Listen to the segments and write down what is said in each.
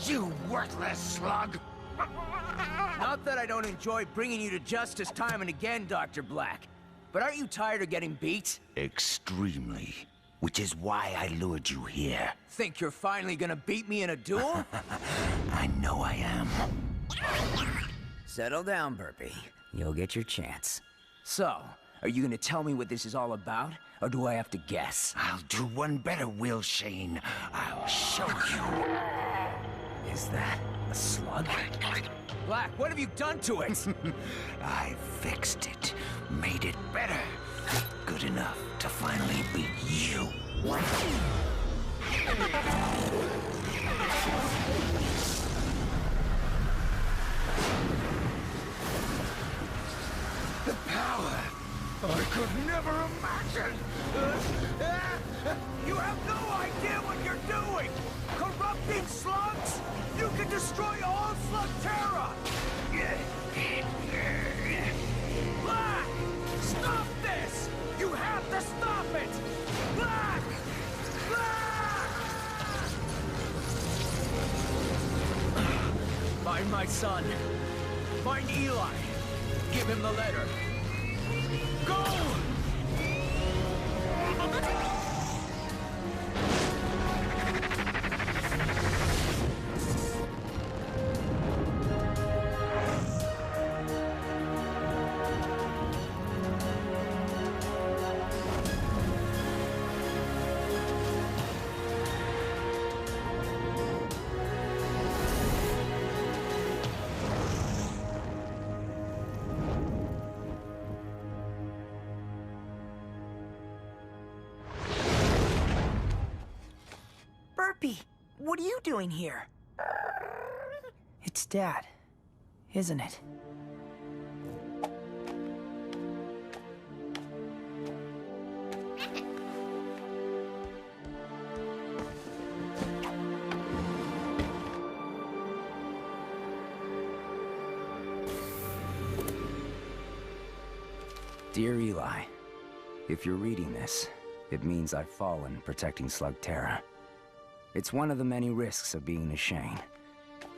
You worthless slug! Not that I don't enjoy bringing you to justice time and again, Dr. Black. But aren't you tired of getting beat? Extremely. Which is why I lured you here. Think you're finally gonna beat me in a duel? I know I am. Settle down, Burpee. You'll get your chance. So, are you gonna tell me what this is all about? Or do I have to guess? I'll do one better, Will Shane. I'll show you. Is that a slug? Black, what have you done to it? I fixed it. Made it better. Good enough to finally beat you. The power I could never imagine. You have no idea what you're doing! Corrupting slugs? You can destroy all Slugterra! Black! Stop this! You have to stop it! Black! Black! Find my son. Find Eli. Give him the letter. Go! Burpee, what are you doing here? It's Dad, isn't it? Dear Eli, if you're reading this, it means I've fallen protecting Slugterra. It's one of the many risks of being a Shane.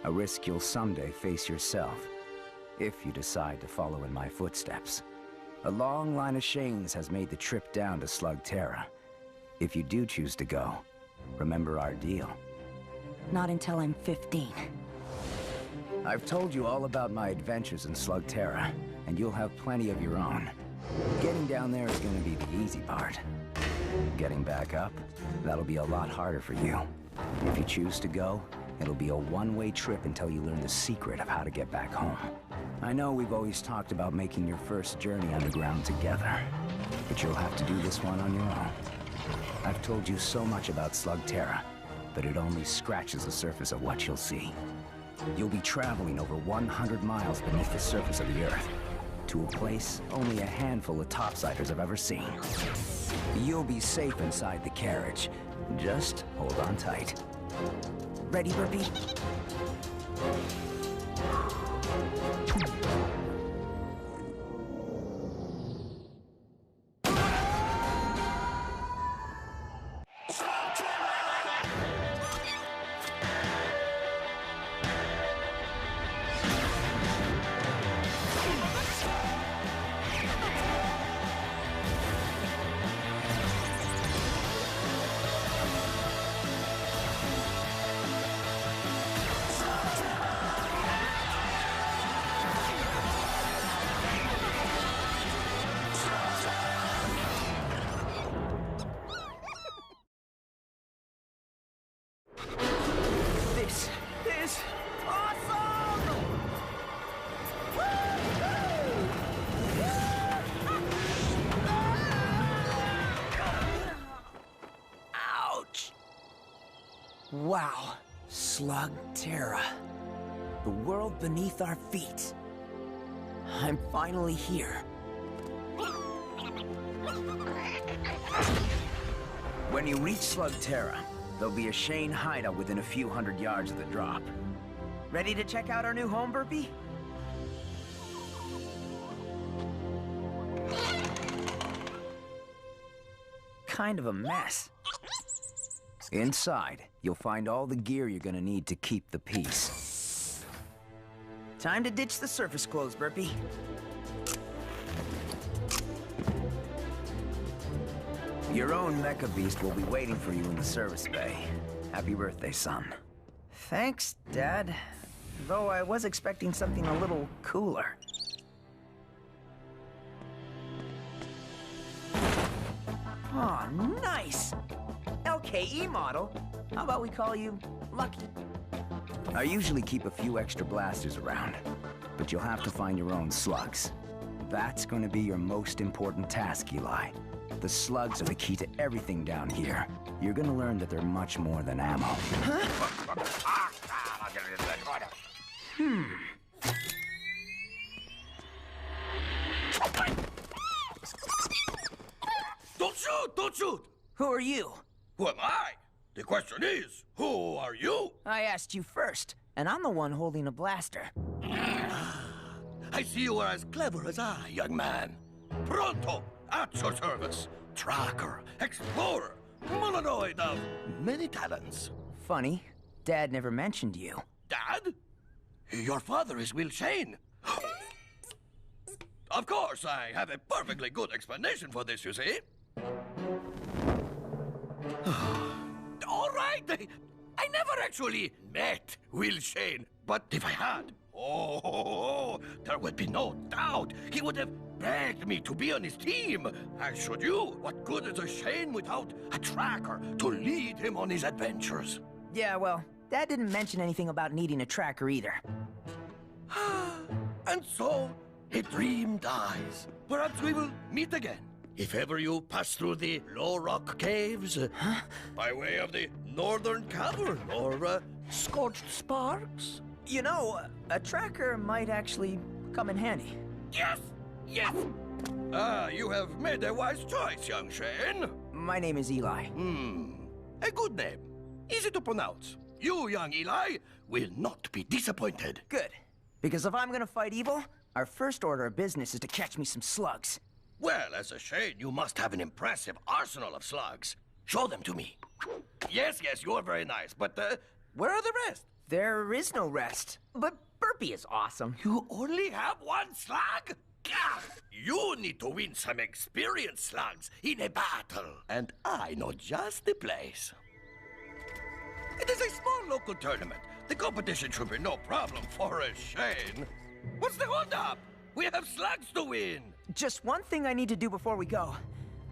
A risk you'll someday face yourself, if you decide to follow in my footsteps. A long line of Shanes has made the trip down to Slugterra. If you do choose to go, remember our deal. Not until I'm 15. I've told you all about my adventures in Slugterra, and you'll have plenty of your own. Getting down there is gonna be the easy part. Getting back up, that'll be a lot harder for you. If you choose to go, it'll be a one-way trip until you learn the secret of how to get back home. I know we've always talked about making your first journey underground together, but you'll have to do this one on your own. I've told you so much about Slugterra, but it only scratches the surface of what you'll see. You'll be traveling over 100 miles beneath the surface of the Earth, to a place only a handful of topsiders have ever seen. You'll be safe inside the carriage. Just hold on tight. Ready, Burpee? This is awesome! Ouch! Wow, Slugterra. The world beneath our feet. I'm finally here. When you reach Slugterra, There'll be a Shane hideout within a few hundred yards of the drop. Ready to check out our new home, Burpee? Kind of a mess. Inside, you'll find all the gear you're gonna need to keep the peace. Time to ditch the surface clothes, Burpee. Your own mecha beast will be waiting for you in the service bay. Happy birthday, son. Thanks, Dad. Though I was expecting something a little cooler. Oh, nice! LKE model. How about we call you Lucky? I usually keep a few extra blasters around, but you'll have to find your own slugs. That's going to be your most important task, Eli. The slugs are the key to everything down here. You're gonna learn that they're much more than ammo. Don't shoot! Don't shoot! Who are you? Who am I? The question is, who are you? I asked you first, and I'm the one holding a blaster. I see you are as clever as I, young man. Pronto, at your service. Tracker, explorer, mononoid of many talents. Funny, Dad never mentioned you. Dad? Your father is Will Shane. Of course, I have a perfectly good explanation for this, you see. All right, I never actually met Will Shane, but if I had, oh, there would be no doubt he would have begged me to be on his team. As should you. What good is a Shane without a tracker to lead him on his adventures? Yeah, well, Dad didn't mention anything about needing a tracker either. And so, a dream dies. Perhaps we will meet again. If ever you pass through the Low Rock Caves, by way of the Northern Cavern, or Scorched Sparks. You know, a tracker might actually come in handy. Yes! Yes! You have made a wise choice, young Shane. My name is Eli. A good name. Easy to pronounce. You, young Eli, will not be disappointed. Good. Because if I'm gonna fight evil, our first order of business is to catch me some slugs. Well, as a Shane, you must have an impressive arsenal of slugs. Show them to me. Yes, you are very nice, but where are the rest? There is no rest. But Burpee is awesome. You only have one slug? Gah! You need to win some experienced slugs in a battle. And I know just the place. It is a small local tournament. The competition should be no problem for a Shane. What's the holdup? We have slugs to win. Just one thing I need to do before we go.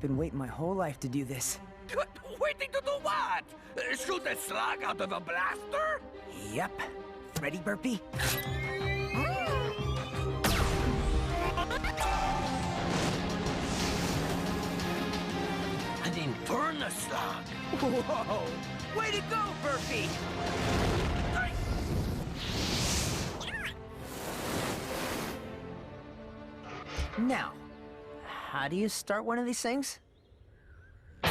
Been waiting my whole life to do this. Waiting to do what? Shoot a slug out of a blaster? Yep. Ready, Burpee? An Inferno slug. Whoa! Way to go, Burpee! Now, how do you start one of these things? A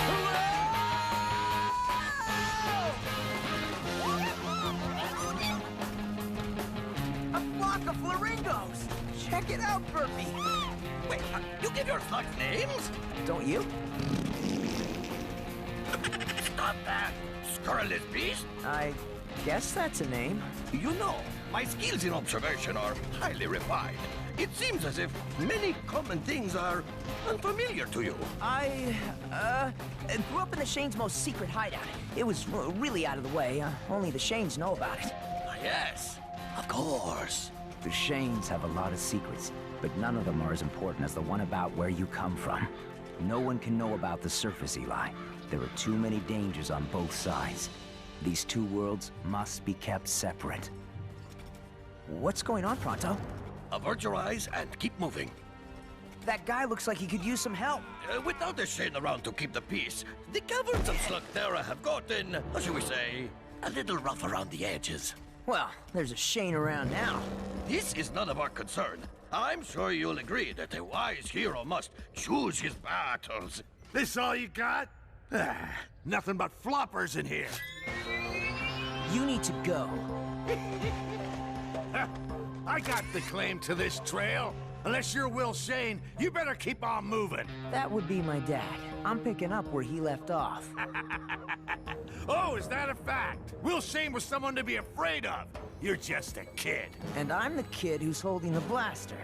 flock of flamingos! Check it out, Burpee! Wait, you give your slugs names? Don't you? Stop that! Scurrilous beast! I guess that's a name. You know, my skills in observation are highly refined. It seems as if many common things are unfamiliar to you. I grew up in the Shane's most secret hideout. It was really out of the way. Only the Shanes know about it. Yes, of course. The Shanes have a lot of secrets, but none of them are as important as the one about where you come from. No one can know about the surface, Eli. There are too many dangers on both sides. These two worlds must be kept separate. What's going on, Pronto? Avert your eyes and keep moving. That guy looks like he could use some help. Without a Shane around to keep the peace, the caverns of Slugterra have gotten, how shall we say, a little rough around the edges. Well, there's a Shane around now. This is none of our concern. I'm sure you'll agree that a wise hero must choose his battles. This all you got? Nothing but floppers in here. You need to go. I got the claim to this trail. Unless you're Will Shane, you better keep on moving. That would be my dad. I'm picking up where he left off. Oh, is that a fact? Will Shane was someone to be afraid of. You're just a kid. And I'm the kid who's holding the blaster.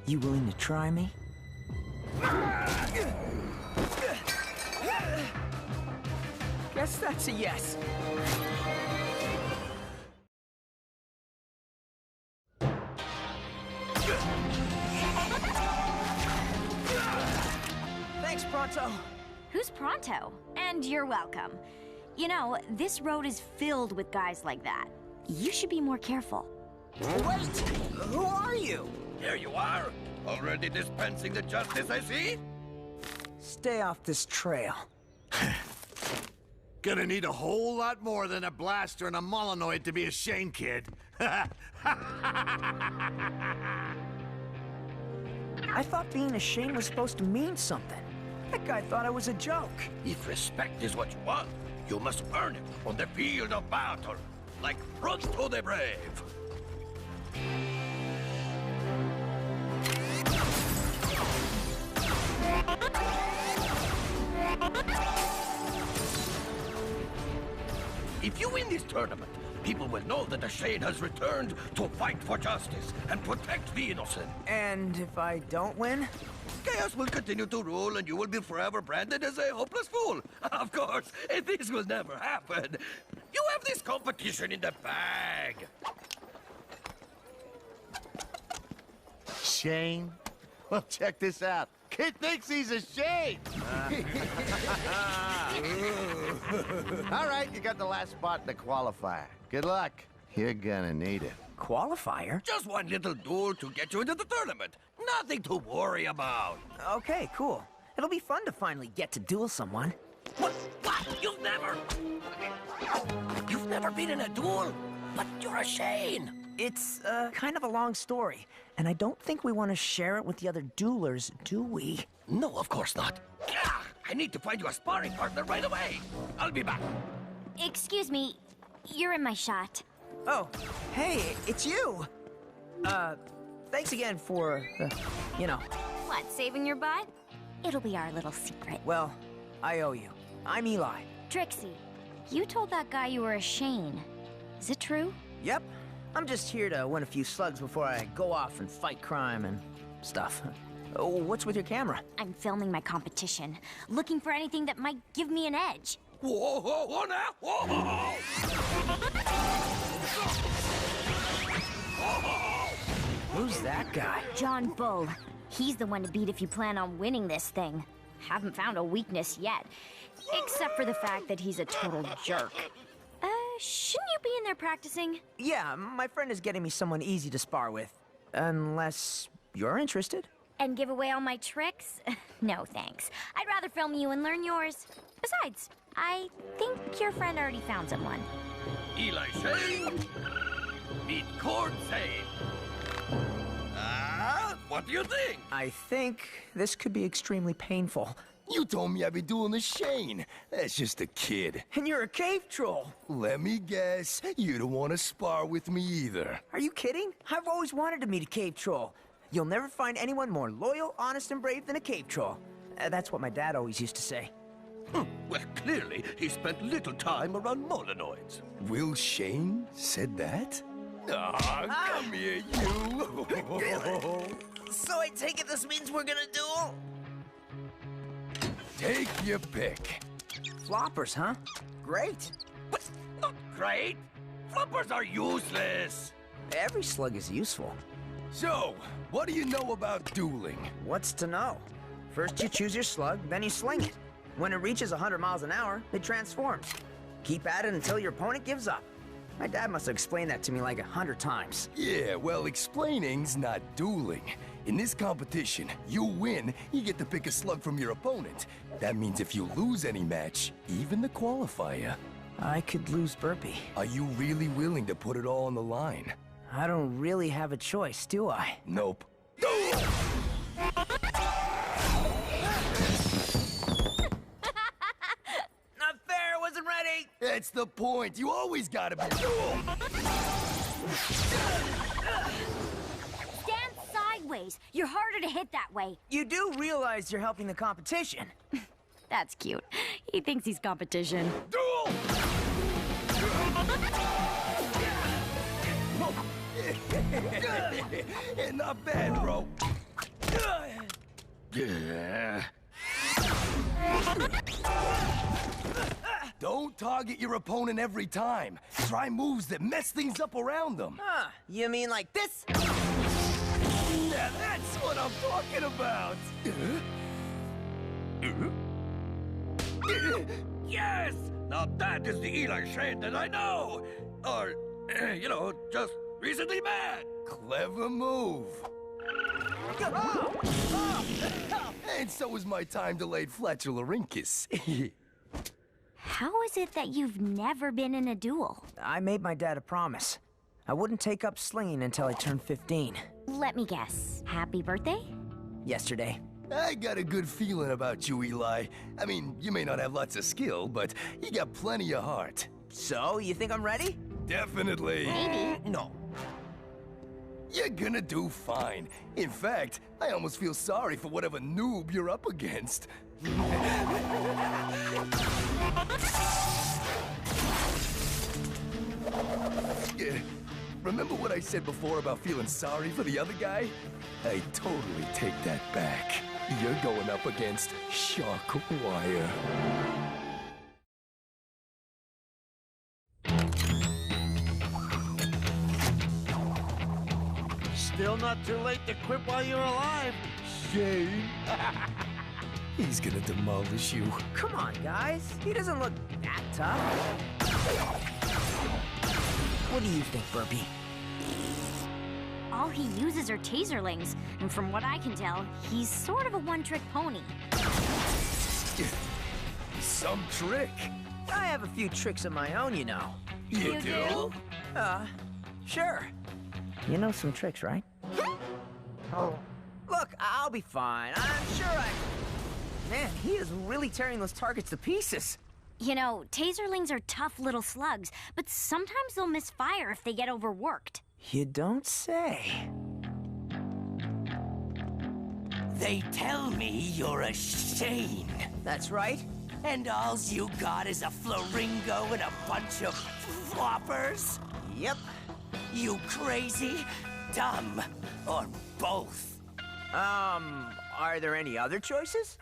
You willing to try me? Guess that's a yes. Thanks, Pronto. Who's Pronto? And you're welcome. You know, this road is filled with guys like that. You should be more careful. Wait! Who are you? Here you are, already dispensing the justice I see. Stay off this trail. Gonna need a whole lot more than a blaster and a Molinoid to be a Shane kid. I thought being a Shane was supposed to mean something. That guy thought I was a joke. If respect is what you want, you must earn it on the field of battle, like Pronto the Brave. If you win this tournament, people will know that the Shane has returned to fight for justice and protect the innocent. And if I don't win? Chaos will continue to rule and you will be forever branded as a hopeless fool. Of course, this will never happen. You have this competition in the bag. Shane? Well, check this out. Kid thinks he's a Shane. All right, you got the last spot in the qualifier. Good luck. You're gonna need it. Qualifier? Just one little duel to get you into the tournament. Nothing to worry about. Okay, cool. It'll be fun to finally get to duel someone. What? You've never been in a duel? But you're a Shane. It's, kind of a long story, and I don't think we want to share it with the other duelers, do we? No, of course not. I need to find you a sparring partner right away. I'll be back. Excuse me, you're in my shot. Oh, hey, it's you! Thanks again for, you know. What, saving your butt? It'll be our little secret. Well, I owe you. I'm Eli. Trixie, you told that guy you were a Shane. Is it true? Yep. I'm just here to win a few slugs before I go off and fight crime and stuff. Oh, what's with your camera? I'm filming my competition, looking for anything that might give me an edge. Whoa, whoa, whoa, now! Whoa! Who's that guy? John Bull. He's the one to beat if you plan on winning this thing. Haven't found a weakness yet, except for the fact that he's a total jerk. Shouldn't you be in there practicing? Yeah, my friend is getting me someone easy to spar with. Unless you're interested. And give away all my tricks? No, thanks. I'd rather film you and learn yours. Besides, I think your friend already found someone. Eli Shane, meet Cord Zane. What do you think? I think this could be extremely painful. You told me I'd be doing the Shane. That's just a kid. And you're a cave troll. Let me guess, you don't want to spar with me either. Are you kidding? I've always wanted to meet a cave troll. You'll never find anyone more loyal, honest, and brave than a cave troll. That's what my dad always used to say. Well, clearly, he spent little time around Molinoids. Will Shane said that? Come here, you. So I take it this means we're gonna duel? Take your pick. Floppers, huh? Great. But not great. Floppers are useless. Every slug is useful. So, what do you know about dueling? What's to know? First you choose your slug, then you sling it. When it reaches 100 miles an hour, it transforms. Keep at it until your opponent gives up. My dad must have explained that to me like 100 times. Yeah, well, explaining's not dueling. In this competition, you win, you get to pick a slug from your opponent. That means if you lose any match, even the qualifier. I could lose Burpee. Are you really willing to put it all on the line? I don't really have a choice, do I? Nope. Not fair! ready! That's the point. You always gotta be... Stand sideways. You're harder to hit that way. You do realize you're helping the competition. That's cute. He thinks he's competition. Duel! Not bad, bro. Yeah. Don't target your opponent every time. Try moves that mess things up around them. Huh, you mean like this? Yeah, that's what I'm talking about. Yes! Now that is the Eli Shane that I know! Or, you know, just recently met! Clever move. And so is my time-delayed flatularincus. How is it that you've never been in a duel? I made my dad a promise. I wouldn't take up slinging until I turned 15. Let me guess. Happy birthday? Yesterday. I got a good feeling about you, Eli. I mean, you may not have lots of skill, but you got plenty of heart. So, you think I'm ready? Definitely. Maybe. No. You're gonna do fine. In fact, I almost feel sorry for whatever noob you're up against. Remember what I said before about feeling sorry for the other guy? I totally take that back. You're going up against Shark Wire. Still not too late to quit while you're alive. Shane. He's gonna demolish you. Come on, guys. He doesn't look that tough. What do you think, Burpee? All he uses are taserlings, and from what I can tell, he's sort of a one-trick pony. Some trick. I have a few tricks of my own, you know. You do? Sure. You know some tricks, right? Oh. Look, I'll be fine. I'm sure Man, he is really tearing those targets to pieces. You know, taserlings are tough little slugs, but sometimes they'll misfire if they get overworked. You don't say. They tell me you're a Shane. That's right. And all's you got is a flaringo and a bunch of floppers? Yep. You crazy, dumb, or both? Are there any other choices?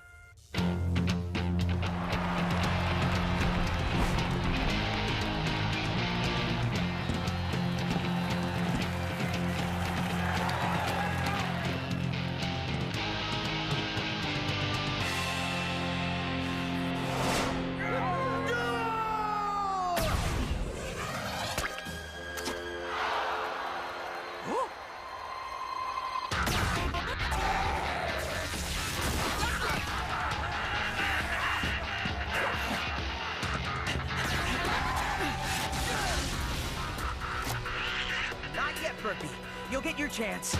Burpee, you'll get your chance.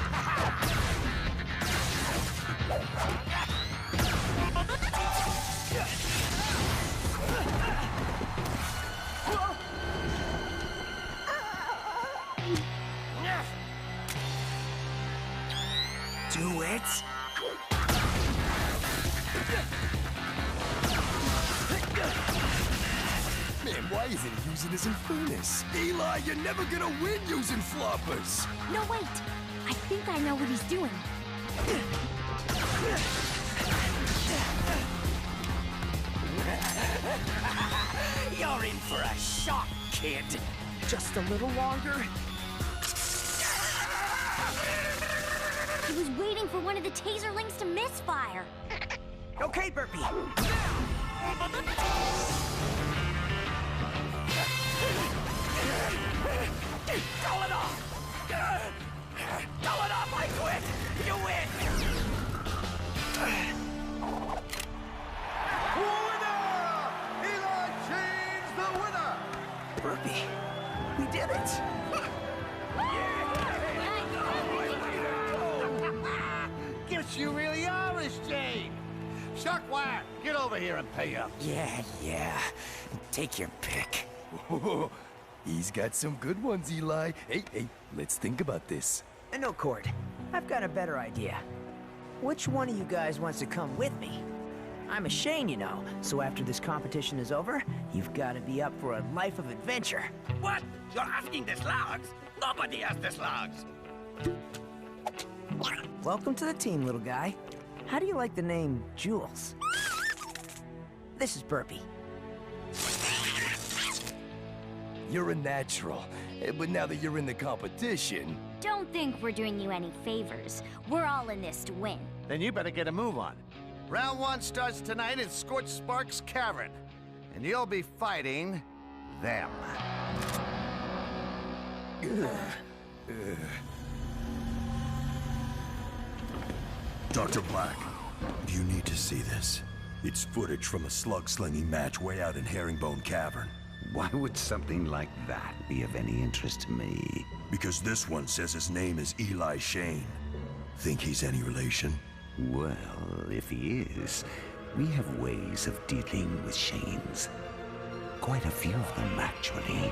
Do it. Man, why isn't he using his Infernus? Eli, you're never gonna win using floppers! No, wait! I think I know what he's doing. You're in for a shock, kid. Just a little longer. He was waiting for one of the taserlings to misfire. Okay, Burpee. Call it off! Call it off! I quit! You win! Winner! Eli Shane's the winner! Burpee, we did it! Guess you really are a Shane! Shockwire, get over here and pay up. Yeah. Take your pick. He's got some good ones, Eli. Hey, let's think about this. And no, Cord. I've got a better idea. Which one of you guys wants to come with me? I'm a Shane, you know, so after this competition is over, you've got to be up for a life of adventure. What? You're asking the slugs? Nobody has the slugs. Welcome to the team, little guy. How do you like the name Jules? This is Burpee. You're a natural, but now that you're in the competition... Don't think we're doing you any favors. We're all in this to win. Then you better get a move on. Round 1 starts tonight in Scorched Sparks Cavern. And you'll be fighting... them. Dr. Black, you need to see this. It's footage from a slug-slinging match way out in Herringbone Cavern. Why would something like that be of any interest to me? Because this one says his name is Eli Shane. Think he's any relation? Well, if he is, we have ways of dealing with Shanes. Quite a few of them, actually.